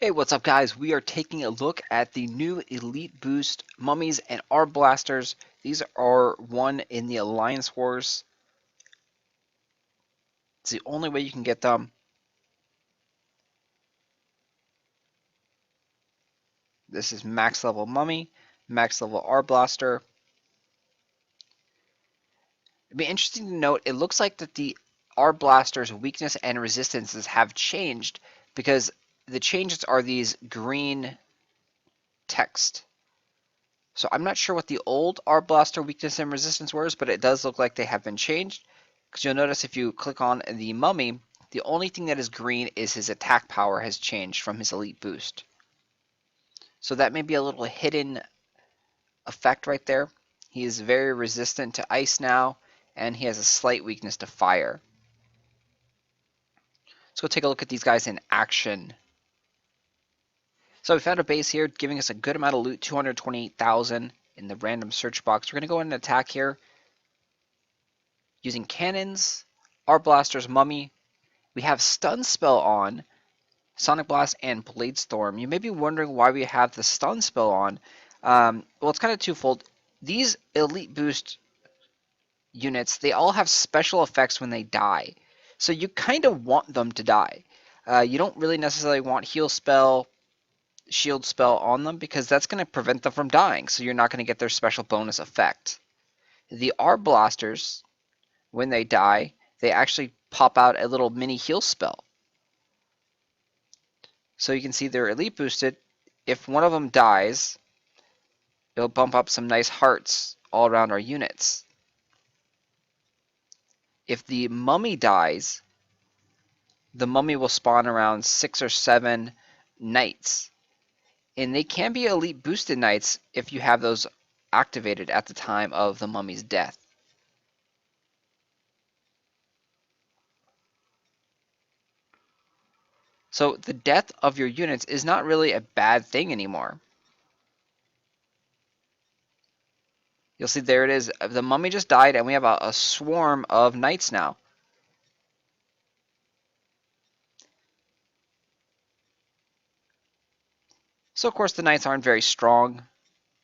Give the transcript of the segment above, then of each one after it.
Hey, what's up guys? We are taking a look at the new Elite Boost Mummies and Arblasters. These are one in the Alliance Wars. It's the only way you can get them. This is max level Mummy, max level Arblaster. It'd be interesting to note, it looks like that the Arblaster's weakness and resistances have changed because the changes are these green text. So I'm not sure what the old Arblaster weakness and resistance were, but it does look like they have been changed. Because you'll notice if you click on the Mummy, the only thing that is green is his attack power has changed from his Elite Boost. So that may be a little hidden effect right there. He is very resistant to ice now, and he has a slight weakness to fire. Let's go take a look at these guys in action. So we found a base here giving us a good amount of loot, 228,000 in the random search box. We're going to go ahead and attack here using cannons, Arblasters, Mummy. We have Stun Spell on, Sonic Blast, and Blade Storm. You may be wondering why we have the Stun Spell on. Well, it's kind of twofold. These Elite Boost units, they all have special effects when they die. So you kind of want them to die. You don't really necessarily want Heal Spell, Shield Spell on them because that's going to prevent them from dying. So you're not going to get their special bonus effect. The Arblasters, when they die, they actually pop out a little mini heal spell. So you can see they're elite boosted. If one of them dies, it'll bump up some nice hearts all around our units. If the mummy dies, the mummy will spawn around 6 or 7 knights. And they can be elite boosted knights if you have those activated at the time of the mummy's death. So the death of your units is not really a bad thing anymore. You'll see there it is. The mummy just died, and we have a swarm of knights now. So of course the knights aren't very strong,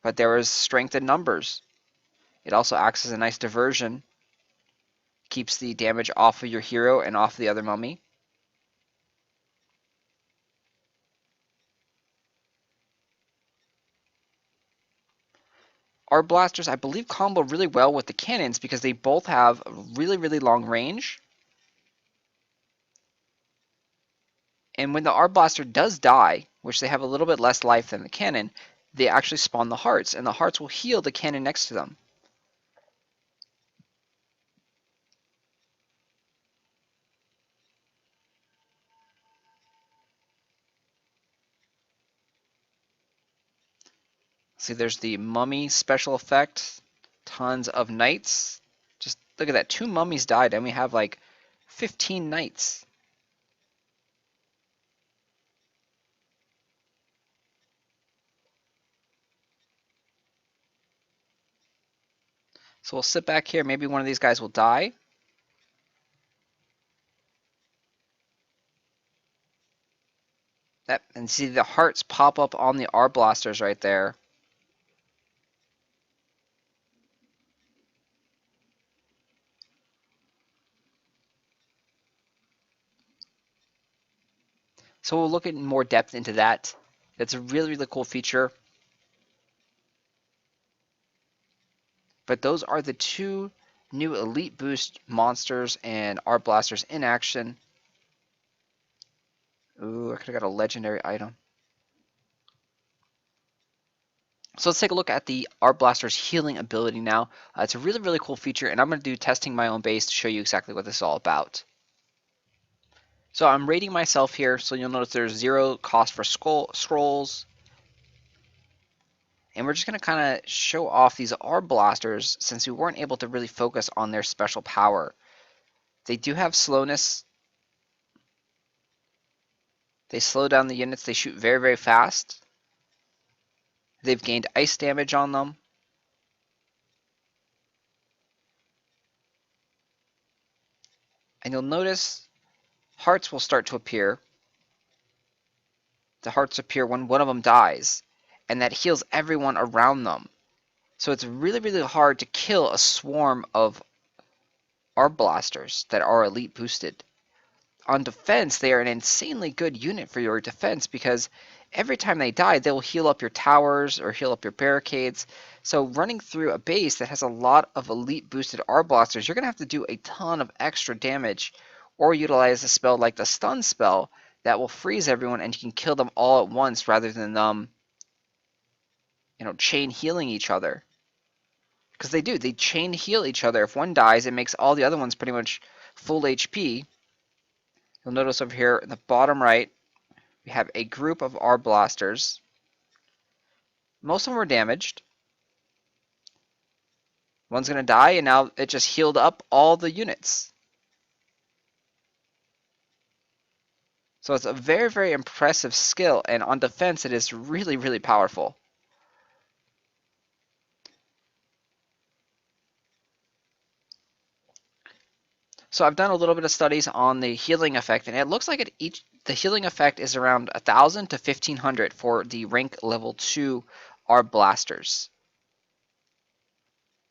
but there is strength in numbers. It also acts as a nice diversion. Keeps the damage off of your hero and off the other mummy. Our blasters, I believe, combo really well with the cannons because they both have really long range. And when the Arblaster does die, which they have a little bit less life than the cannon, they actually spawn the hearts, and the hearts will heal the cannon next to them. See, there's the mummy special effect. Tons of knights. Just look at that. 2 mummies died, and we have like 15 knights. So we'll sit back here. Maybe one of these guys will die. That, and see the hearts pop up on the Arblasters right there. So we'll look in more depth into that. It's a really cool feature. But those are the 2 new Elite Boost monsters and Arblasters in action. Ooh, I could have got a legendary item. So let's take a look at the Arblaster's healing ability now. It's a really cool feature, and I'm going to do testing my own base to show you exactly what this is all about. So I'm rating myself here, so you'll notice there's 0 cost for scrolls. And we're just going to kind of show off these Arblasters since we weren't able to really focus on their special power. They do have slowness. They slow down the units. They shoot very fast. They've gained ice damage on them. And you'll notice hearts will start to appear. the hearts appear when one of them dies, and that heals everyone around them. So it's really, really hard to kill a swarm of arblasters that are elite boosted. On defense, they are an insanely good unit for your defense because every time they die, they'll heal up your towers or heal up your barricades. So running through a base that has a lot of elite boosted arblasters, you're going to have to do a ton of extra damage or utilize a spell like the stun spell that will freeze everyone and you can kill them all at once rather than them, chain healing each other. Because they chain heal each other. If one dies, it makes all the other ones pretty much full HP. You'll notice over here in the bottom right, we have a group of arblasters. Most of them were damaged. One's going to die, and now it just healed up all the units. So it's a very, very impressive skill, and on defense it is really, really powerful. So I've done a little bit of studies on the healing effect, and it looks like the healing effect is around 1,000 to 1,500 for the rank level 2 arblasters.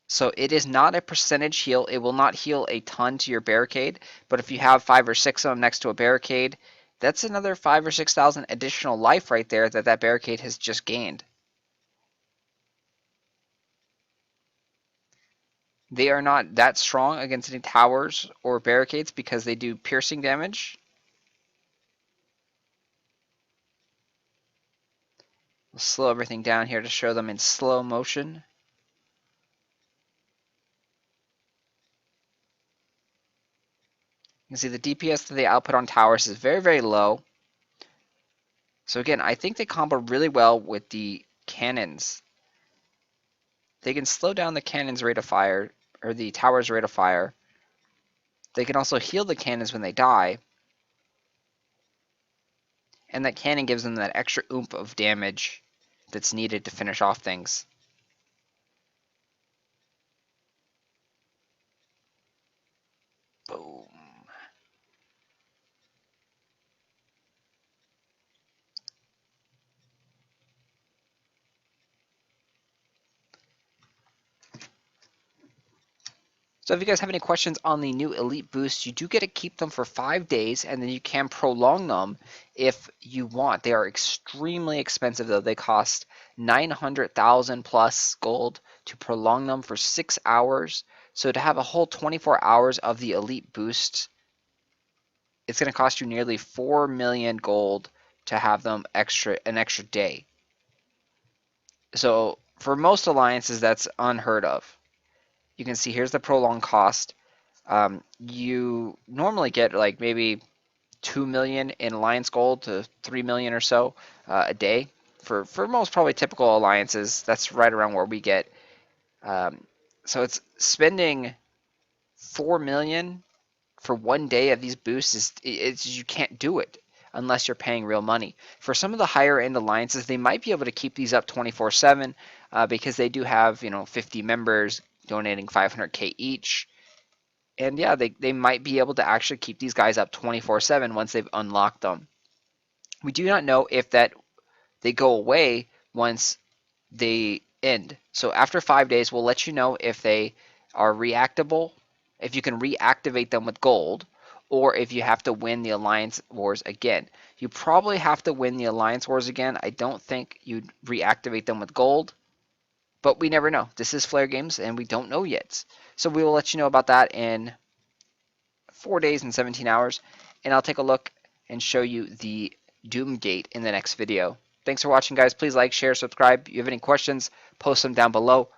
So it is not a percentage heal. It will not heal a ton to your barricade, but if you have 5 or 6 of them next to a barricade, that's another 5 or 6,000 additional life right there that barricade has just gained. They are not that strong against any towers or barricades because they do piercing damage. We'll slow everything down here to show them in slow motion. You can see the DPS that they output on towers is very, very low. So again, I think they combo really well with the cannons. They can slow down the cannon's rate of fire, or the tower's rate of fire. They can also heal the cannons when they die. And that cannon gives them that extra oomph of damage that's needed to finish off things. Boom. So if you guys have any questions on the new Elite Boosts, you do get to keep them for 5 days, and then you can prolong them if you want. They are extremely expensive, though. They cost 900,000 plus gold to prolong them for 6 hours. So to have a whole 24 hours of the Elite Boost, it's going to cost you nearly 4 million gold to have them an extra day. So for most alliances, that's unheard of. You can see here's the prolonged cost. You normally get like maybe 2 million in alliance gold to 3 million or so a day. For most probably typical alliances, that's right around where we get. So it's spending 4 million for 1 day of these boosts you can't do it unless you're paying real money. For some of the higher end alliances, they might be able to keep these up 24/7 because they do have 50 members donating 500k each. And yeah, they might be able to actually keep these guys up 24/7 once they've unlocked them. We do not know if they go away once they end. So after 5 days, we'll let you know if they are reactable, if you can reactivate them with gold, or if you have to win the Alliance Wars again. You probably have to win the Alliance Wars again. I don't think you'd reactivate them with gold. But we never know. This is Flare Games, and we don't know yet. So we will let you know about that in 4 days and 17 hours. And I'll take a look and show you the Doom Gate in the next video. Thanks for watching, guys. Please like, share, subscribe. If you have any questions, post them down below.